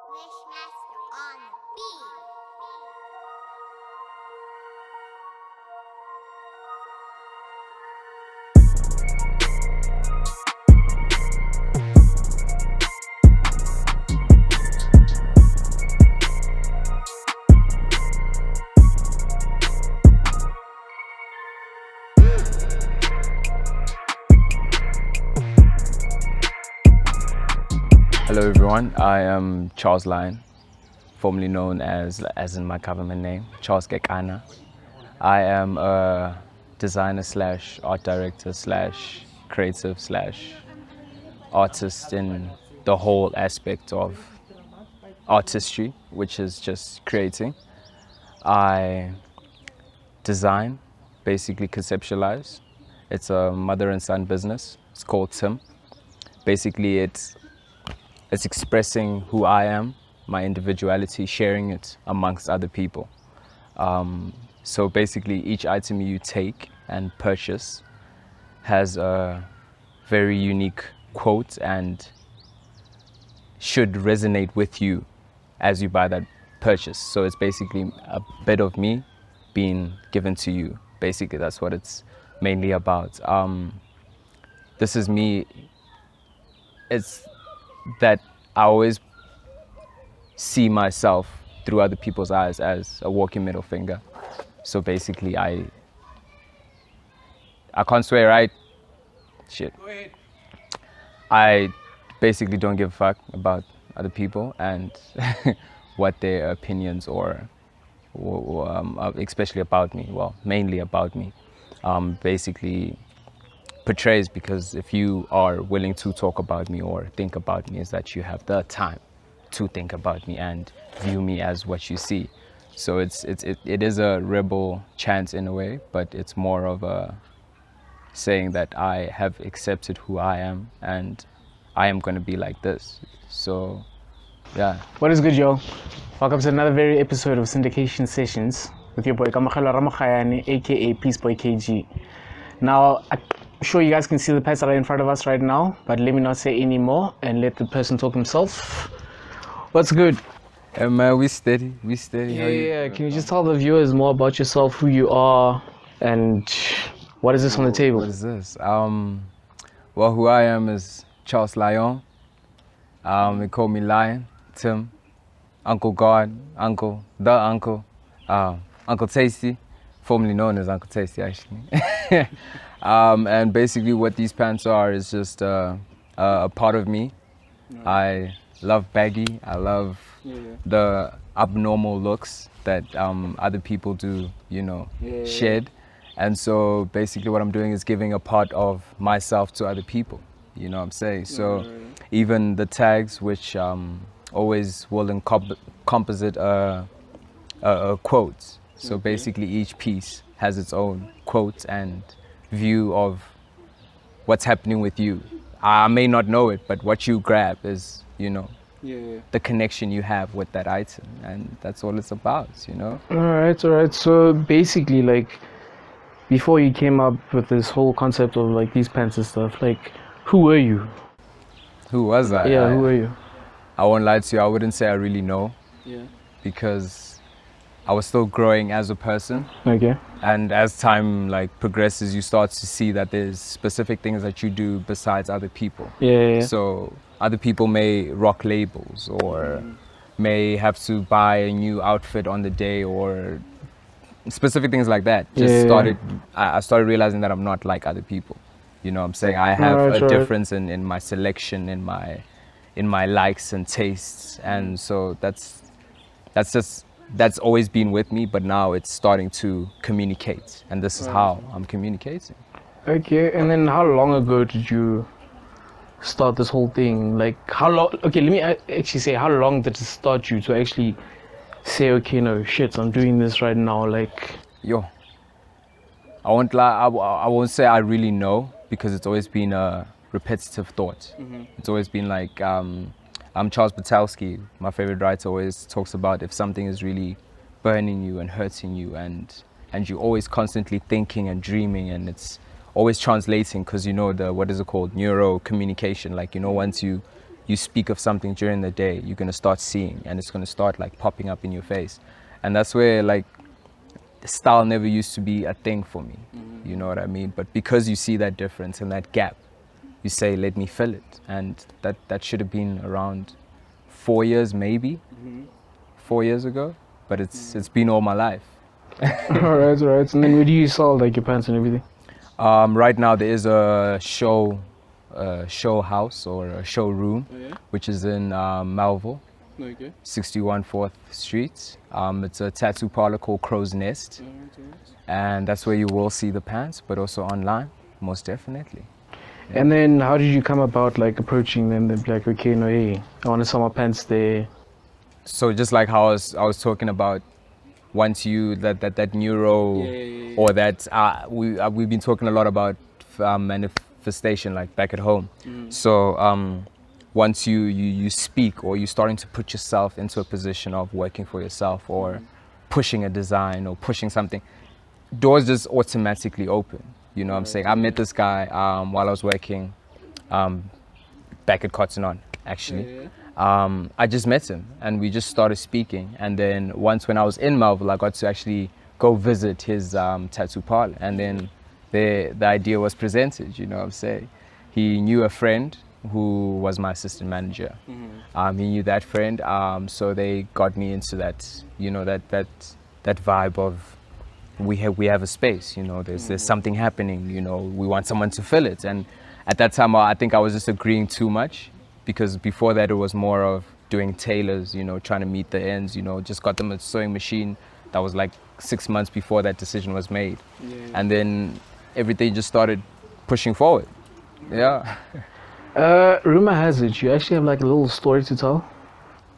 Wishmaster on the beat. Hello everyone, I am Charles Lyon, formerly known as in my government name, Charles Gekana. I am a designer slash art director slash creative slash artist in the whole aspect of artistry, which is just creating. I design, basically conceptualize. It's a mother and son business. It's called Tim. Basically it's expressing who I am, my individuality, sharing it amongst other people. So basically each item you take and purchase has a very unique quote and should resonate with you as you buy that purchase. So it's basically a bit of me being given to you. Basically that's what it's mainly about. This is me. It's that I always see myself through other people's eyes as a walking middle finger. So basically I can't swear, right? Shit. Go ahead. I basically don't give a fuck about other people and what their opinions or especially about me, well, mainly about me, basically portrays, because if you are willing to talk about me or think about me, is that you have the time to think about me and view me as what you see. So it is a rebel chant in a way, but it's more of a saying that I have accepted who I am and I am going to be like this. So yeah. What is good, yo? Welcome to another very episode of Syndication Sessions with your boy Kamogelo Ramogayane, aka Peace Boy KG. Now, I'm sure you guys can see the pets that are in front of us right now, but let me not say any more and let the person talk himself. What's good? Hey man, we steady. Yeah. Can you just tell the viewers more about yourself, who you are, and what is this on the table? What is this? Well, who I am is Charles Lyon. They call me Lion, Tim, Uncle God, Uncle, the Uncle, Uncle Tasty, formerly known as Uncle Tasty actually. And basically what these pants are is just a part of me. I love baggy. I love the abnormal looks that other people do, shed. And so basically what I'm doing is giving a part of myself to other people, you know what I'm saying? So even the tags, which always will composite a quote. So basically each piece has its own quote and view of what's happening with you. I may not know it, but what you grab is, the connection you have with that item, and that's all it's about, All right. So basically, like, before you came up with this whole concept of like these pants and stuff, like, who were you? Who was I? Yeah, who were you? I won't lie to you, I wouldn't say I really know. Yeah. Because I was still growing as a person. Okay. And as time progresses, you start to see that there's specific things that you do besides other people. Yeah. So other people may rock labels or may have to buy a new outfit on the day or specific things like that. I started realizing that I'm not like other people. You know what I'm saying? I have a difference in my selection, in my likes and tastes. And so that's always been with me, but now it's starting to communicate, and this is how I'm communicating. Okay, and then how long ago did you start this whole thing? Like, how long? Okay, let me actually say, how long did it start you to actually say, okay, no shit, I'm doing this right now? Like, yo, I won't lie, I won't say I really know, because it's always been a repetitive thought. It's always been like, I'm Charles Batalski. My favorite writer always talks about if something is really burning you and hurting you, and you're always constantly thinking and dreaming, and it's always translating, because what is it called, neuro communication. Like, once you you speak of something during the day, you're gonna start seeing, and it's gonna start like popping up in your face, and that's where like style never used to be a thing for me. You know what I mean? But because you see that difference and that gap, you say, let me fill it, and that should have been around 4 years, maybe 4 years ago, but it's been all my life. All right. And then where do you sell like your pants and everything? Right now there is a show house or a showroom, which is in Melville, 61 4th Street. It's a tattoo parlor called Crow's Nest, and that's where you will see the pants, but also online, most definitely. And then how did you come about like approaching them? They're like, okay, no, hey, I want to sell my pants there. So just like how I was talking about, once you that neuro or that we've been talking a lot about manifestation like back at home. So once you speak or you're starting to put yourself into a position of working for yourself or pushing a design or pushing something, doors just automatically open. You know what I'm saying? I met this guy while I was working back at Cotton On, actually. I just met him and we just started speaking, and then once when I was in Melville I got to actually go visit his tattoo parlor, and then the idea was presented, you know what I'm saying. He knew a friend who was my assistant manager. He knew that friend, so they got me into that, you know, that vibe of we have a space, you know, there's something happening, you know, we want someone to fill it. And at that time I think I was just agreeing too much, because before that it was more of doing tailors, you know, trying to meet the ends, you know, just got them a sewing machine. That was like 6 months before that decision was made. And then everything just started pushing forward. Yeah. Rumor has it you actually have like a little story to tell.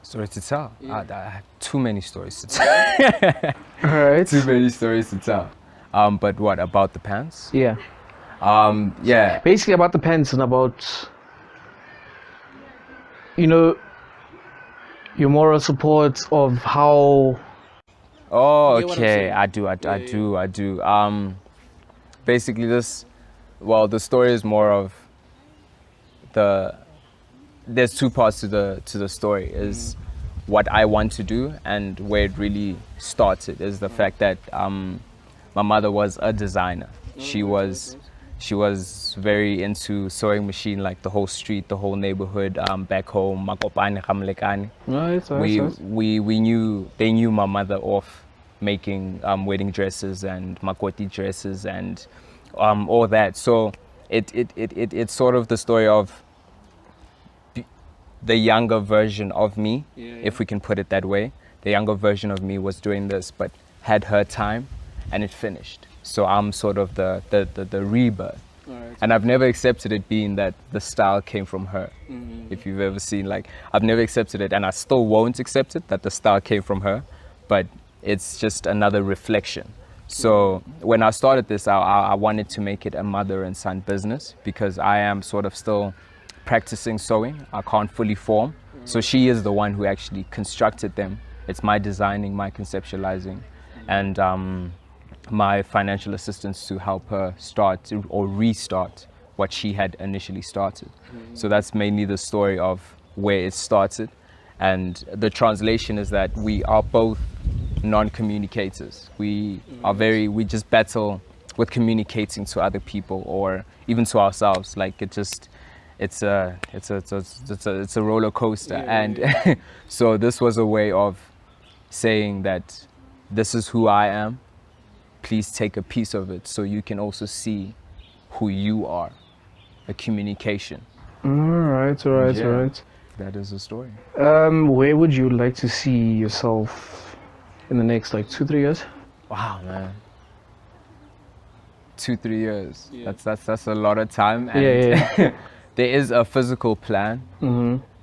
Story to tell? I have too many stories to tell. All right. Too many stories to tell. But what about the pants? Yeah. Yeah. Basically about the pants and about, you know, your moral support of how. Oh, You get what I'm okay. saying? I do. Basically, the story is more of there's two parts to the story. Is what I want to do, and where it really started is the fact that my mother was a designer. She was very into sewing machine, like the whole street, the whole neighborhood, back home, Makopane, Gamlekane. They knew my mother off making wedding dresses and makoti dresses and all that. So it's sort of the story of the younger version of me, if we can put it that way. The younger version of me was doing this, but had her time, and it finished. So I'm sort of the rebirth. And I've never accepted it being that the style came from her. If you've ever seen, like, I've never accepted it, and I still won't accept it, that the style came from her, but it's just another reflection. So when I started this, I wanted to make it a mother and son business, because I am sort of still practicing sewing. I can't fully form. So she is the one who actually constructed them. It's my designing, my conceptualizing, and my financial assistance to help her start or restart what she had initially started. So that's mainly the story of where it started. And the translation is that we are both non-communicators. We just battle with communicating to other people or even to ourselves. Like it's a roller coaster. And so this was a way of saying that this is who I am. Please take a piece of it so you can also see who you are. A communication. All right. That is the story. Where would you like to see yourself in the next like 2-3 years? Wow, man. 2-3 years. That's a lot of time. And there is a physical plan,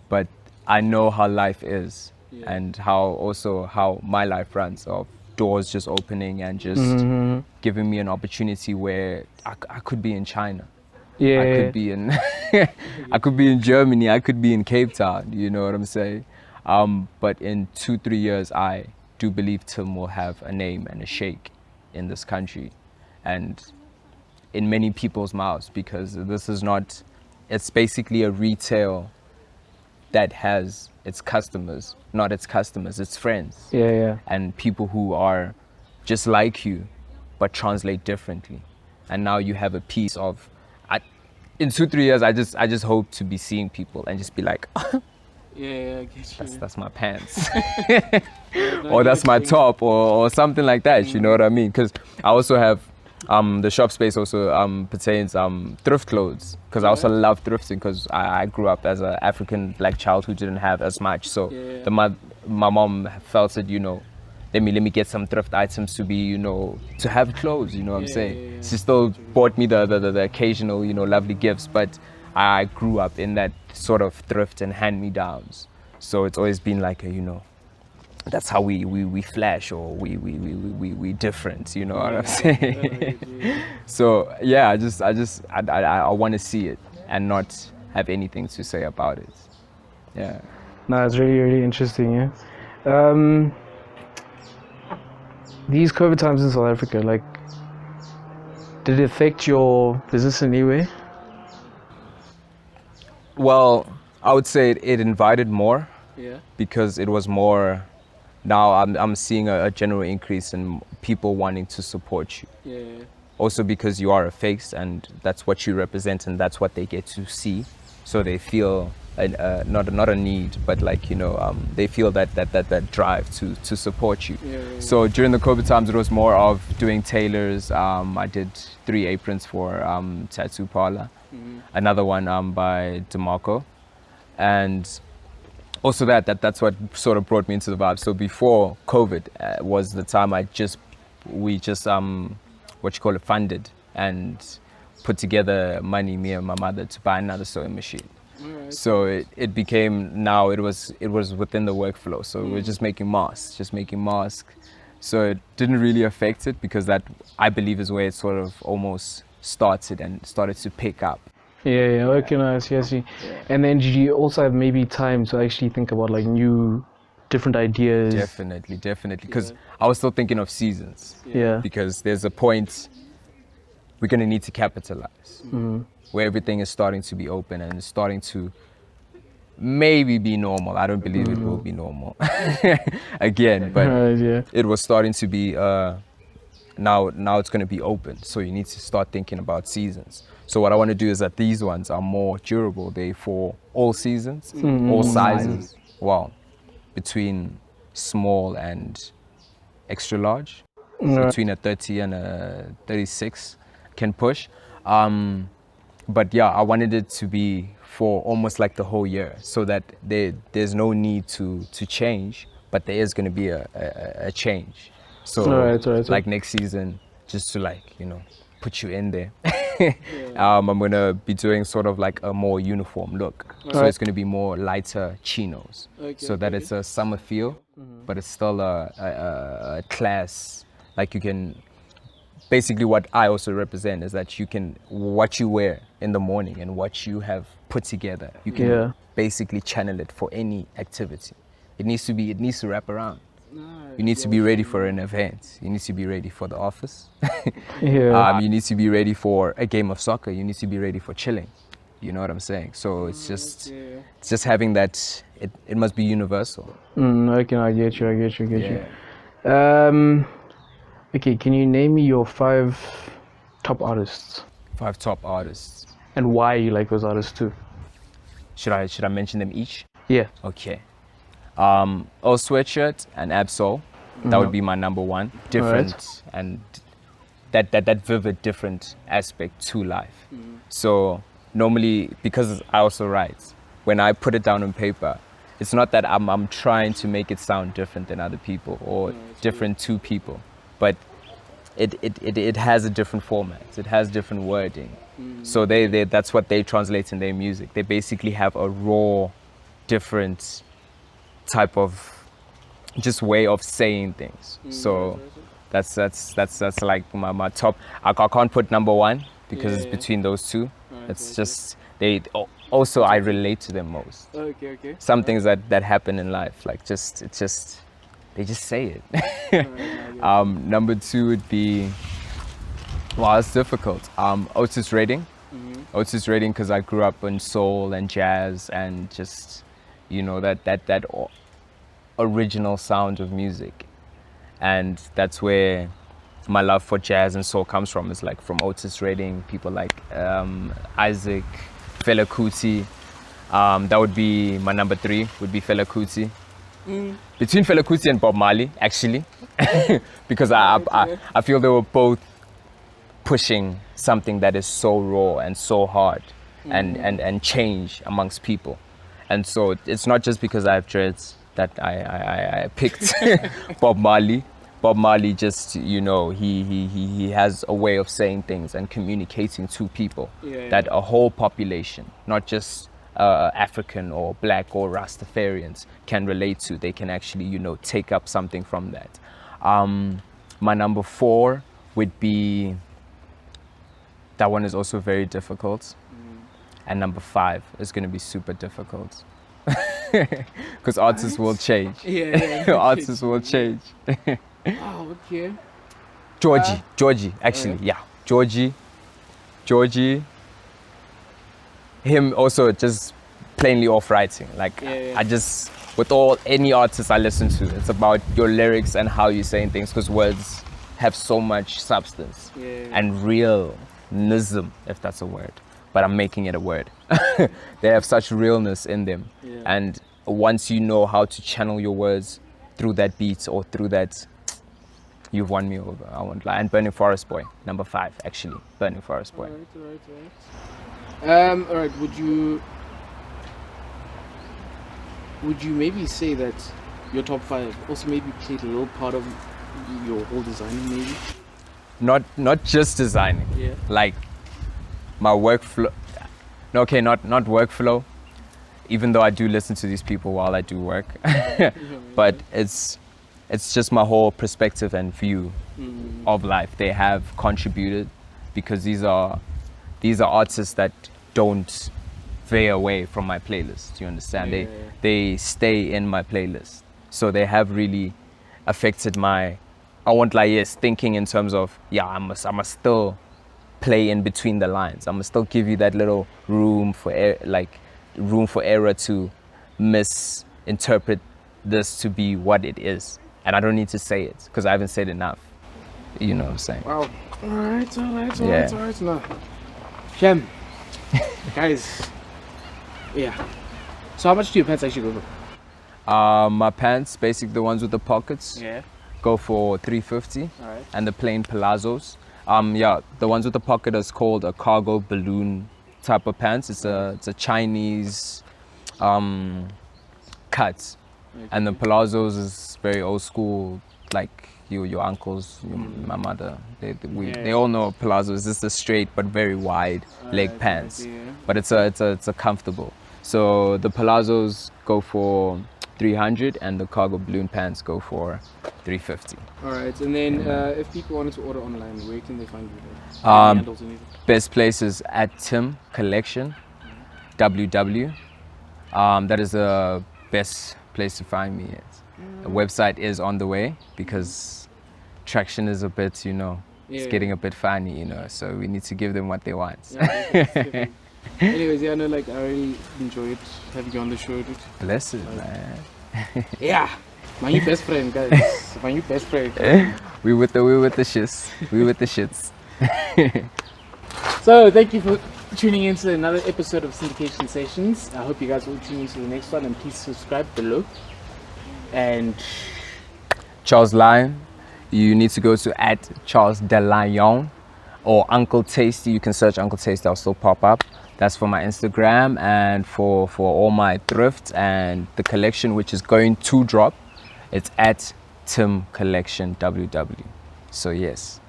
but I know how life is and how my life runs, of doors just opening and just giving me an opportunity where I could be in China. I could be in I could be in Germany, I could be in Cape Town, you know what I'm saying? But in 2-3 years, I do believe Tim will have a name and a shake in this country and in many people's mouths, because this is not, it's basically a retail that has its customers, not its customers, its friends. Yeah. And people who are just like you, but translate differently. And now you have a piece of, in 2-3 years, I just hope to be seeing people and just be like, Yeah, I get you. that's my pants, or that's my top, or something like that. You know what I mean? Because I also have the shop space also pertains thrift clothes, because I also love thrifting, because I grew up as an African black child who didn't have as much. So my mom felt that, you know, let me get some thrift items to be, you know, to have clothes, you know what I'm saying? She still bought me the occasional, you know, lovely gifts, but I grew up in that sort of thrift and hand-me-downs. So it's always been like a, you know, that's how we flash, or we different, you know what I'm saying? So yeah, I want to see it and not have anything to say about it. Yeah. No, it's really interesting, yeah. These COVID times in South Africa, like, did it affect your business in any way? Well, I would say it invited more, Yeah. because it was more. Now I'm seeing a general increase in people wanting to support you. Yeah. Also because you are a face, and that's what you represent, and that's what they get to see. So they feel not a need, but like, you know, they feel that drive to support you. So during the COVID times, it was more of doing tailors. I did 3 aprons for Tattoo Parlor, another one by DeMarco, and also that's what sort of brought me into the vibe. So before COVID was the time we just funded and put together money, me and my mother, to buy another sewing machine. So it became, now it was within the workflow. So we're just making masks. So it didn't really affect it, because that, I believe, is where it sort of almost started to pick up. Yeah, okay, nice, yes. And then did you also have maybe time to actually think about like new, different ideas? Definitely, because I was still thinking of seasons. Yeah. Because there's a point we're gonna need to capitalize, where everything is starting to be open and it's starting to maybe be normal. I don't believe it will be normal again, but it was starting to be. Now it's going to be open, so you need to start thinking about seasons. So what I want to do is that these ones are more durable. They're for all seasons, all sizes. Well, between small and extra large, so between a 30 and a 36 can push. But yeah, I wanted it to be for almost like the whole year, so that there's no need to change, but there is going to be a change. So like next season, just to like, you know, put you in there, I'm going to be doing sort of like a more uniform look. So it's going to be more lighter chinos, so that it's a summer feel, but it's still a class. Like you can, basically what I also represent is that you can, what you wear in the morning and what you have put together, you can basically channel it for any activity. It needs to wrap around. You need to be ready for an event. You need to be ready for the office. You need to be ready for a game of soccer. You need to be ready for chilling. You know what I'm saying? So it's just having that. It must be universal. Okay, I get you. Okay, can you name me your 5 top artists? 5 top artists. And why you like those artists too? Should I mention them each? Yeah. Okay. All Sweatshirt and Absol. That would be my number 1. Different, and that vivid, different aspect to life. So normally, because I also write, when I put it down on paper, it's not that I'm trying to make it sound different than other people or different to people, but it has a different format. It has different wording. So that's what they translate in their music. They basically have a raw, different type of just way of saying things. So that's like my top. I can't put number 1 because it's between those two. It's just also I relate to them most. Okay. Some things that happen in life, like they just say it. Number 2 would be, well, it's difficult. Otis Redding. Otis Redding, because I grew up in soul and jazz and just you know, that original sound of music. And that's where my love for jazz and soul comes from. It's like from Otis Redding, people like Isaac, Fela Kuti. That would be my number 3, would be Fela Kuti. Between Fela Kuti and Bob Marley, actually, because I feel they were both pushing something that is so raw and so hard and change amongst people. And so it's not just because I have dreads that I picked Bob Marley. Bob Marley just, you know, he has a way of saying things and communicating to people that a whole population, not just African or black or Rastafarians can relate to. They can actually, you know, take up something from that. My number 4 would be, that one is also very difficult. And number 5 is going to be super difficult. Because artists will change. Artists will change. Oh, okay. Georgie, actually, yeah. Georgie. Him also just plainly off writing. Like, I just, with any artist I listen to, it's about your lyrics and how you're saying things, because words have so much substance and realism, if that's a word. But I'm making it a word. They have such realness in them. And once you know how to channel your words through that beat or through that, you've won me over. I won't lie. And Burning Forest Boy, number 5, actually. Burning Forest Boy. All right. Would you maybe say that your top 5 also maybe played a little part of your whole designing, maybe? Not just designing. Like my workflow. No, okay, not workflow. Even though I do listen to these people while I do work, but it's just my whole perspective and view of life. They have contributed because these are artists that don't veer away from my playlist. Do you understand? They stay in my playlist, so they have really affected my, I won't lie, yes, thinking in terms of, I must still play in between the lines. I must still give you that little room for error to misinterpret this to be what it is. And I don't need to say it because I haven't said enough. You know what I'm saying? Wow. All right. Now, Shem, guys, so how much do your pants actually go for? My pants, basically the ones with the pockets, go for $350. All right. And the plain palazzos, the ones with the pocket is called a cargo balloon type of pants. It's a Chinese cut. And the palazzos is very old school, like your uncles, my mother. They all know palazzo. It's just a straight but very wide leg pants. But it's a comfortable. So the palazzos go for $300 and the cargo balloon pants go for $350. All right, and then if people wanted to order online, where can they find you? Best place is at Tim Collection, WW. That is the best place to find me at. The website is on the way because traction is a bit, it's getting a bit funny, so we need to give them what they want. Anyways, I really enjoyed having you on the show, dude. Bless it, man. My new best friend, guys. My new best friend. We with the shits. We with the shits. So thank you for tuning in to another episode of Syndication Sessions. I hope you guys will tune in to the next one, and please subscribe below. And Charles Lyon, you need to go to at Charles de Lyon or Uncle Tasty. You can search Uncle Tasty, I'll still pop up. That's for my Instagram, and for all my thrift and the collection which is going to drop, it's at Tim Collection WW. So yes.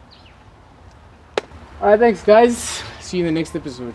Alright, thanks guys. See you in the next episode.